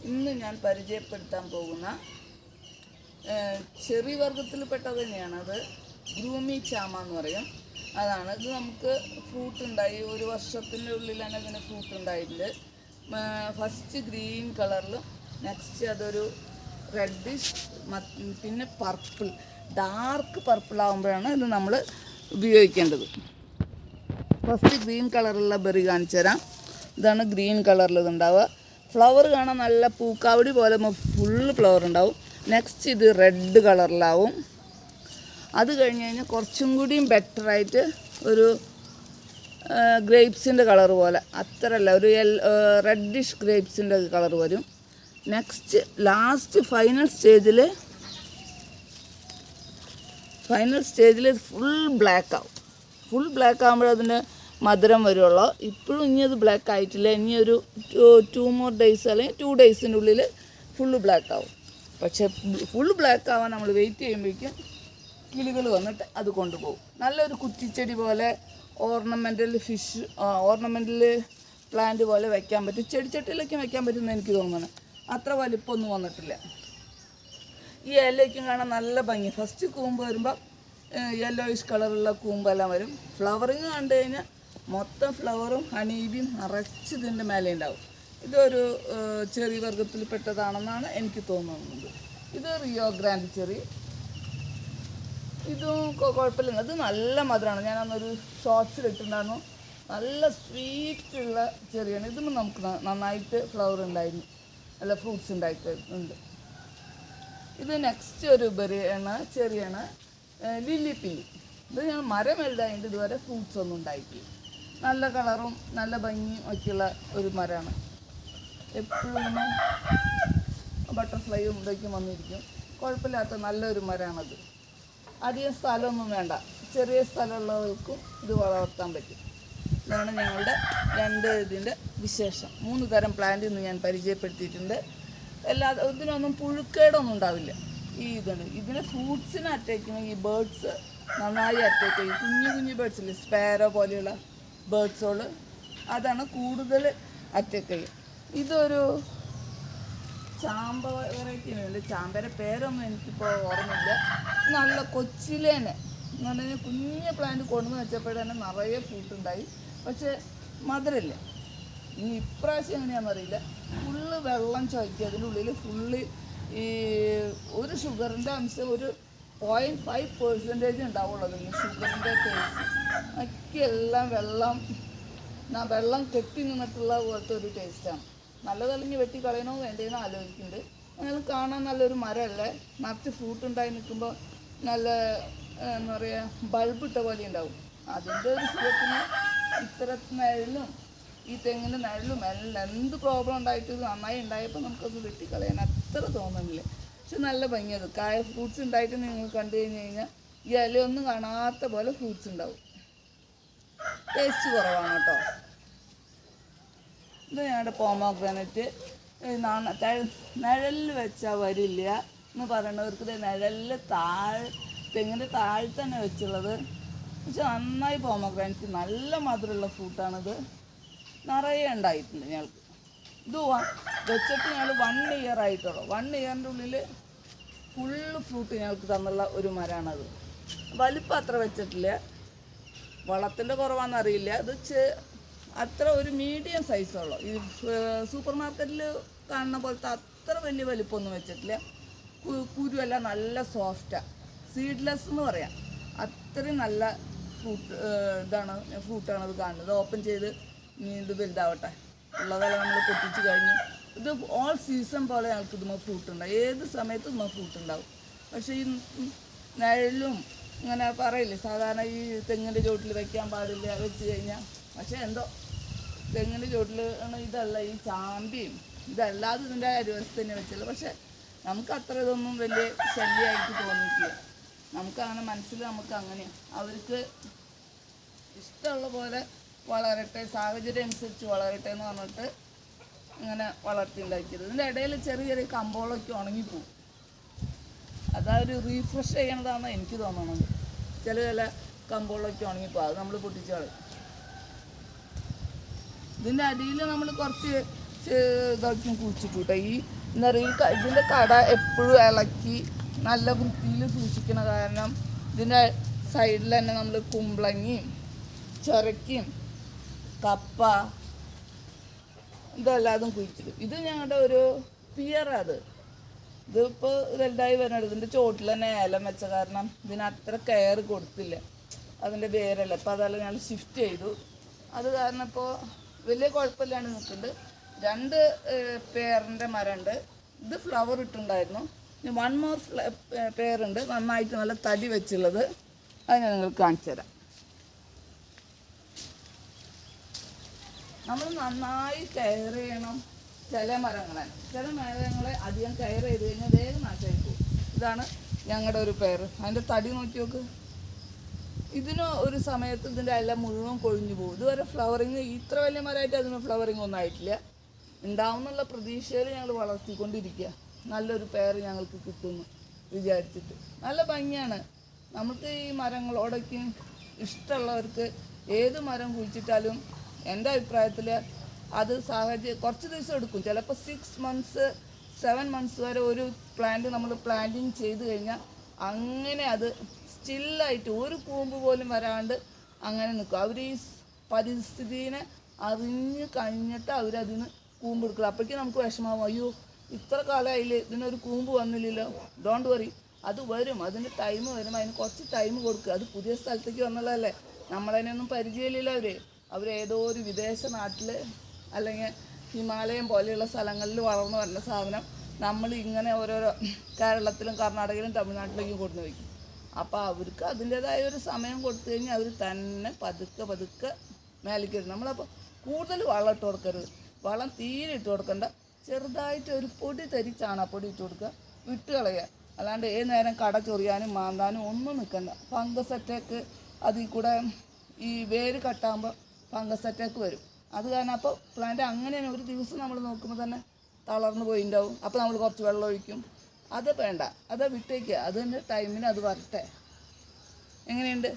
ഇന്ന് ഞാൻ പരിചയപ്പെടുത്താൻ പോകുന്ന ചെറി വർഗത്തിൽപ്പെട്ടത് തന്നെയാണത്. ഗ്രൂമി ചാമ എന്ന് പറയും. അതാണ് ഇത്. നമുക്ക് ഫ്രൂട്ട് ഉണ്ടായി, ഒരു വർഷത്തിൻ്റെ ഉള്ളിൽ തന്നെ ഇതിന് ഫ്രൂട്ട് ഉണ്ടായിട്ടുണ്ട്. ഫസ്റ്റ് ഗ്രീൻ കളറിലും നെക്സ്റ്റ് അതൊരു റെഡിഷ്, പിന്നെ പർപ്പിൾ, ഡാർക്ക് പർപ്പിൾ ആകുമ്പോഴാണ് ഇത് നമ്മൾ ഉപയോഗിക്കേണ്ടത്. ഫസ്റ്റ് ഗ്രീൻ കളറുള്ള ബെറി കാണിച്ചു തരാം. ഇതാണ് ഗ്രീൻ കളറിൽ ഇതുണ്ടാവുക. ഫ്ലവർ കാണാൻ നല്ല പൂക്കാവടി പോലെ ഫുള്ള് ഫ്ലവർ ഉണ്ടാവും. നെക്സ്റ്റ് ഇത് റെഡ് കളറിലാവും. അത് കഴിഞ്ഞ് കഴിഞ്ഞാൽ കുറച്ചും കൂടിയും ബെറ്ററായിട്ട് ഒരു ഗ്രേപ്സിൻ്റെ കളർ പോലെ, അത്രയല്ല, ഒരു റെഡിഷ് ഗ്രേപ്സിൻ്റെ കളർ വരും. നെക്സ്റ്റ് ലാസ്റ്റ് ഫൈനൽ സ്റ്റേജിൽ ഫുൾ ബ്ലാക്ക് ആവും. ഫുൾ ബ്ലാക്ക് ആകുമ്പോൾ അതിൻ്റെ മധുരം വരുള്ളൂ. ഇപ്പോഴും ഇനി അത് ബ്ലാക്ക് ആയിട്ടില്ല. ഇനി ഒരു 2 more days അല്ലെങ്കിൽ 2 daysൻ്റെ ഉള്ളിൽ ഫുള്ള് ബ്ലാക്ക് ആവും. പക്ഷേ ഫുൾ ബ്ലാക്ക് ആവാൻ നമ്മൾ വെയിറ്റ് ചെയ്യുമ്പോഴേക്കും കിളികൾ വന്നിട്ട് അത് കൊണ്ടുപോകും. നല്ലൊരു കുറ്റിച്ചെടി പോലെ ഓർണമെൻ്റൽ പ്ലാന്റ് പോലെ വയ്ക്കാൻ പറ്റും. ചെടിച്ചട്ടിയിലൊക്കെ വയ്ക്കാൻ പറ്റുമെന്ന് എനിക്ക് തോന്നുന്നു. അത്ര വലിപ്പമൊന്നും വന്നിട്ടില്ല. ഈ ഇലയ്ക്കും കാണാൻ നല്ല ഭംഗി. ഫസ്റ്റ് കൂമ്പ് വരുമ്പോൾ യെല്ലോയിഷ് കളറുള്ള കൂമ്പെല്ലാം വരും. ഫ്ലവറിങ് കണ്ടു കഴിഞ്ഞാൽ മൊത്തം ഫ്ലവറും ഹണീബിയും നിറച്ച് ഇതിൻ്റെ മേലെ ഉണ്ടാവും. ഇതൊരു ചെറി വർഗത്തിൽപ്പെട്ടതാണെന്നാണ് എനിക്ക് തോന്നുന്നത്. ഇത് റിയോ ഗ്രാൻഡ് ചെറി. ഇതും കുഴപ്പമില്ല. അത് നല്ല മധുരമാണ്. ഞാനന്നൊരു ഷോർട്സിലിട്ടുണ്ടായിരുന്നു. നല്ല സ്വീറ്റുള്ള ചെറിയാണ്. ഇതും നമുക്ക് നന്നായിട്ട് ഫ്ലവർ ഉണ്ടായിരുന്നു, നല്ല ഫ്രൂട്ട്സ് ഉണ്ടായിട്ടുണ്ട്. ഇത് നെക്സ്റ്റ് ഒരു ചെറിയാണ്, ലില്ലി പില്ലി. ഇത് ഞാൻ മരം വലുതായിട്ട് ഇതുവരെ ഫ്രൂട്ട്സ് ഒന്നും ഉണ്ടായിട്ടില്ല. നല്ല കളറും നല്ല ഭംഗിയും ഒക്കെയുള്ള ഒരു മരമാണ്. എപ്പോഴും ബട്ടർഫ്ലൈയും ഇതൊക്കെ വന്നിരിക്കും. കുഴപ്പമില്ലാത്ത നല്ലൊരു മരമാണത്. അധികം സ്ഥലമൊന്നും വേണ്ട, ചെറിയ സ്ഥലമുള്ളവർക്കും ഇത് വളർത്താൻ പറ്റും. ഇതാണ് ഞങ്ങളുടെ ഇതിൻ്റെ വിശേഷം. 3 തരം പ്ലാന്റ് ഇന്ന് ഞാൻ പരിചയപ്പെടുത്തിയിട്ടുണ്ട്. ഇതിനൊന്നും പുഴുക്കേടൊന്നും ഉണ്ടാവില്ല. ഇതിനെ ഫ്രൂട്ട്സിനെ അറ്റാക്ക് ചെയ്യും. ഈ ബേർഡ്സ് നന്നായി അറ്റാക്ക് ചെയ്യും. കുഞ്ഞു ബേർഡ്സില്ലേ, സ്പാരോ പോലെയുള്ള ബേർഡ്സുകൾ, അതാണ് കൂടുതൽ അറ്റാക്ക് ചെയ്യും. ഇതൊരു ചാമ്പ വെറൈറ്റി ഉണ്ട്. ചാമ്പയുടെ പേരൊന്നും എനിക്കിപ്പോൾ ഓർമ്മയില്ല. നല്ല കൊച്ചിലേനെ എന്ന് പറഞ്ഞാൽ കുഞ്ഞ് പ്ലാന്റ് കൊണ്ടുവന്ന് വെച്ചപ്പോഴേ നിറയെ ഫ്രൂട്ട് ഉണ്ടായി. പക്ഷേ മധുരമില്ല. ഇനി ഇപ്രാവശ്യം എങ്ങനെയാണെന്നറിയില്ല. ഫുള്ള് വെള്ളം ചോദിക്കുക. അതിനുള്ളിൽ ഫുള്ള് ഈ ഒരു ഷുഗറിൻ്റെ അംശം ഒരു 0.5% ഉണ്ടാവുള്ളൂ. അതിന് ഷുഗറിൻ്റെ ടേസ്റ്റ് ഒക്കെ എല്ലാം വെള്ളം കെട്ടി നിന്നിട്ടുള്ള പോലത്തെ ഒരു ടേസ്റ്റാണ്. നല്ലതല്ലെങ്കിൽ വെട്ടി കളയണോ വേണ്ടേന്നോ ആലോചിക്കുന്നുണ്ട്. എന്നാലും കാണാൻ നല്ലൊരു മരമല്ലേ, നിറച്ച് ഫ്രൂട്ട് ഉണ്ടായി നിൽക്കുമ്പോൾ നല്ല എന്താ പറയുക, ബൾബിട്ട പോലെ ഉണ്ടാവും. അതിൻ്റെ ഒരു സുഖത്തിന് ഇത്തരത്തിൽ നിഴലും ഈ തെങ്ങിൻ്റെ നിഴലും എല്ലാം എന്ത് പ്രോബ്ലം ഉണ്ടായിട്ട് നന്നായി ഉണ്ടായപ്പോൾ നമുക്കത് വെട്ടിക്കളയാൻ അത്ര തോന്നുന്നില്ല. പക്ഷെ നല്ല ഭംഗിയത്. ഫ്രൂട്ട്സ് ഉണ്ടായിട്ട് നിങ്ങൾ കണ്ടു കഴിഞ്ഞ് കഴിഞ്ഞാൽ ഈ ഇലയൊന്നും കാണാത്ത പോലെ ഫ്രൂട്ട്സ് ഉണ്ടാവും. ടേസ്റ്റ് കുറവാണ് കേട്ടോ. ഇത് ഞങ്ങളുടെ പോമോഗ്രാനൈറ്റ്. നിഴലിൽ വെച്ചാൽ വരില്ല എന്ന് പറയണവർക്ക് നിഴലിൽ തെങ്ങിൻ്റെ താഴെ തന്നെ വെച്ചുള്ളത്. പക്ഷെ നന്നായി പോമോഗ്രാനൈറ്റ് നല്ല മധുരമുള്ള ഫ്രൂട്ടാണിത്. നിറയെ ഉണ്ടായിട്ടുണ്ട് ഞങ്ങൾക്ക്. ഇത് വെച്ചിട്ട് ഞങ്ങൾ 1 year ആയിട്ടുള്ളൂ. 1 yearൻ്റെ ഉള്ളിൽ ഫുള്ള് ഫ്രൂട്ട് ഞങ്ങൾക്ക് തന്നുള്ള ഒരു മരമാണത്. വലിപ്പം അത്ര വെച്ചിട്ടില്ല, വളത്തിൻ്റെ കുറവാണെന്നറിയില്ല. ഇത് അത്ര ഒരു മീഡിയം സൈസുള്ളൂ. ഈ സൂപ്പർ മാർക്കറ്റിൽ കാണുന്ന പോലത്തെ അത്ര വലിയ വലിപ്പമൊന്നും വെച്ചിട്ടില്ല. കുരുവെല്ലാം നല്ല സോഫ്റ്റാണ്. സീഡ്ലെസ് എന്ന് പറയാം. അത്രയും നല്ല ഫ്രൂട്ടാണ് ഇത് കാണുന്നത്. ഓപ്പൺ ചെയ്ത് ഇത് വലുതാവട്ടെ. ഉള്ളതെല്ലാം നമ്മൾ പൊട്ടിച്ച് കഴിഞ്ഞു. ഇത് ഓൾ സീസൺ പോലെ ഞങ്ങൾക്ക് ഇതുമ്പോൾ ഫ്രൂട്ട് ഉണ്ടാവും. ഏത് സമയത്തും ഇതുമ്പോൾ ഫ്രൂട്ട് ഉണ്ടാവും. പക്ഷേ ഈ നിഴലും ഇങ്ങനെ പറയില്ലേ, സാധാരണ ഈ തെങ്ങിൻ്റെ ചോട്ടിൽ വെക്കാൻ പാടില്ല, വെച്ച് കഴിഞ്ഞാൽ. പക്ഷേ എന്തോ തെങ്ങിൻ്റെ ചോട്ടിൽ ഇതല്ല, ഈ ചാമ്പിയും ഇതല്ലാതെ ഇതിൻ്റെ അരുവശത്ത് തന്നെ വെച്ചുള്ളൂ. പക്ഷേ നമുക്ക് അത്ര ഇതൊന്നും വലിയ ശല്യമായിട്ട് തോന്നിയിട്ടില്ല. നമുക്കങ്ങനെ മനസ്സിൽ അങ്ങനെയാണ്. അവർക്ക് ഇഷ്ടമുള്ള പോലെ വളരട്ടെ, സാഹചര്യം അനുസരിച്ച് വളരട്ടെ എന്ന് പറഞ്ഞിട്ട് ഇങ്ങനെ വളർത്തി ഉണ്ടാക്കിയത്. ഇതിൻ്റെ ഇടയിൽ ചെറിയ കമ്പോളൊക്കെ ഉണങ്ങിപ്പോവും. അതൊരു റീഫ്രഷ് ചെയ്യണതാണ് എനിക്ക് തോന്നുന്നത്. ചില കമ്പോളൊക്കെ ഉണങ്ങിപ്പോവും. അത് നമ്മൾ പൊട്ടിച്ച് കളയും. ഇതിൻ്റെ അടിയിൽ നമ്മൾ കുറച്ച് ഇതാക്കി കുഴിച്ചിട്ടു കേട്ടോ. ഈ എന്താ പറയുക, ഇതിൻ്റെ കട എപ്പോഴും ഇളക്കി നല്ല വൃത്തിയിൽ സൂക്ഷിക്കണ കാരണം ഇതിൻ്റെ സൈഡിൽ തന്നെ നമ്മൾ കുമ്പളങ്ങിയും ചൊരക്കയും കപ്പ ഇതെല്ലാതും കുഴിച്ചിടും. ഇത് ഞങ്ങളുടെ ഒരു പിയറാത്. ഇതിപ്പോൾ വലുതായി വരണത്. ഇതിൻ്റെ ചോട്ടിൽ തന്നെ ഏലം വെച്ച കാരണം ഇതിന് അത്ര കെയർ കൊടുത്തില്ല, അതിൻ്റെ വേരല്ല. അപ്പോൾ അതെല്ലാം ഞങ്ങൾ ഷിഫ്റ്റ് ചെയ്തു. അത് കാരണം ഇപ്പോൾ വലിയ കുഴപ്പമില്ലാണ്ട് നിൽക്കുന്നുണ്ട്. 2 പേറിൻ്റെ മരമുണ്ട്. ഇത് ഫ്ലവർ ഇട്ടുണ്ടായിരുന്നു. ഇനി 1 മോർ പേരുണ്ട്, നന്നായിട്ട് നല്ല തടി വെച്ചുള്ളത്. അത് ഞാൻ നിങ്ങൾക്ക് കാണിച്ചു തരാം. നമ്മൾ നന്നായി കെയർ ചെയ്യണം ചില മരങ്ങളെ അധികം കെയർ ചെയ്ത് കഴിഞ്ഞാൽ വേഗം നാശമായി പോകും. ഇതാണ് ഞങ്ങളുടെ ഒരു പേര്. അതിൻ്റെ തടി നോക്കി നോക്ക്. ഇതിന് ഒരു സമയത്ത് ഇതിൻ്റെ എല്ലാം മുഴുവൻ കൊഴിഞ്ഞു പോകും. ഇതുവരെ ഫ്ലവറിങ് ഇത്ര വലിയ മരമായിട്ട് അതിന് ഫ്ലവറിങ് ഒന്നും ആയിട്ടില്ല. ഉണ്ടാവുന്നുള്ള പ്രതീക്ഷയിൽ ഞങ്ങൾ വളർത്തിക്കൊണ്ടിരിക്കുക. നല്ലൊരു പേര് ഞങ്ങൾക്ക് കിട്ടുമെന്ന് വിചാരിച്ചിട്ട്. നല്ല ഭംഗിയാണ്. നമുക്ക് ഈ മരങ്ങളോടൊക്കെ ഇഷ്ടമുള്ളവർക്ക് ഏത് മരം കുഴിച്ചിട്ടാലും എൻ്റെ അഭിപ്രായത്തിൽ അത് കുറച്ച് ദിവസം എടുക്കും. ചിലപ്പോൾ 6 മന്ത്സ് 7 മന്ത്സ് വരെ ഒരു പ്ലാന്റ് നമ്മൾ പ്ലാന്റിങ് ചെയ്ത് കഴിഞ്ഞാൽ അങ്ങനെ അത് സ്റ്റില്ലായിട്ട് ഒരു കൂമ്പ് പോലും വരാണ്ട് അങ്ങനെ നിൽക്കും. അവർ ഈ പരിസ്ഥിതിനെ അറിഞ്ഞ് കഴിഞ്ഞിട്ട് അവരതിന് കൂമ്പ് എടുക്കുക. അപ്പോഴേക്കും നമുക്ക് വിഷമാവും, അയ്യോ ഇത്ര കാലമായില്ലേ ഇതിനൊരു കൂമ്പ് വന്നില്ലല്ലോ. ഡോണ്ട് വറി, അത് വരും. അതിൻ്റെ ടൈം വരും. അതിന് കുറച്ച് ടൈം കൊടുക്കുക. അത് പുതിയ സ്ഥലത്തേക്ക് വന്നുള്ളതല്ലേ, നമ്മളതിനൊന്നും പരിചയമില്ലല്ലോ. അവരേതോ ഒരു വിദേശ നാട്ടിൽ അല്ലെങ്കിൽ ഹിമാലയം പോലെയുള്ള സ്ഥലങ്ങളിൽ വളർന്നു വരുന്ന സാധനം നമ്മൾ ഇങ്ങനെ ഓരോരോ കേരളത്തിലും കർണാടകയിലും തമിഴ്നാട്ടിലേക്കും കൊണ്ടു വയ്ക്കും. അപ്പോൾ അവർക്ക് അതിൻ്റേതായ ഒരു സമയം കൊടുത്തു കഴിഞ്ഞാൽ അവർ തന്നെ പതുക്കെ മേലേക്ക് വരും. നമ്മളപ്പോൾ കൂടുതൽ വളം ഇട്ട് കൊടുക്കരുത്. വളം തീരെ ഇട്ട് കൊടുക്കണ്ട. ചെറുതായിട്ട് ഒരു പൊടി തരി ചാണകപ്പൊടി ഇട്ട് കൊടുക്കുക, വിട്ട് കളയുക. അല്ലാണ്ട് ഏത് നേരം കട ചൊറിയാനും മാന്താനും ഒന്നും നിൽക്കണ്ട. ഫംഗസ് അറ്റാക്ക് അതിൽ കൂടെ ഈ വേര് കട്ടാകുമ്പോൾ ഫംഗസ് അറ്റാക്ക് വരും. അത് കാരണം അപ്പോൾ പ്ലാന്റ് അങ്ങനെ ഒരു ദിവസം നമ്മൾ നോക്കുമ്പോൾ തന്നെ തളർന്നു പോയിണ്ടാവും. അപ്പോൾ നമ്മൾ കുറച്ച് വെള്ളം ഒഴിക്കും. അത് വേണ്ട, അത് വിട്ടേക്കുക. അതിൻ്റെ ടൈമിന് അത് വരട്ടെ. എങ്ങനെയുണ്ട്?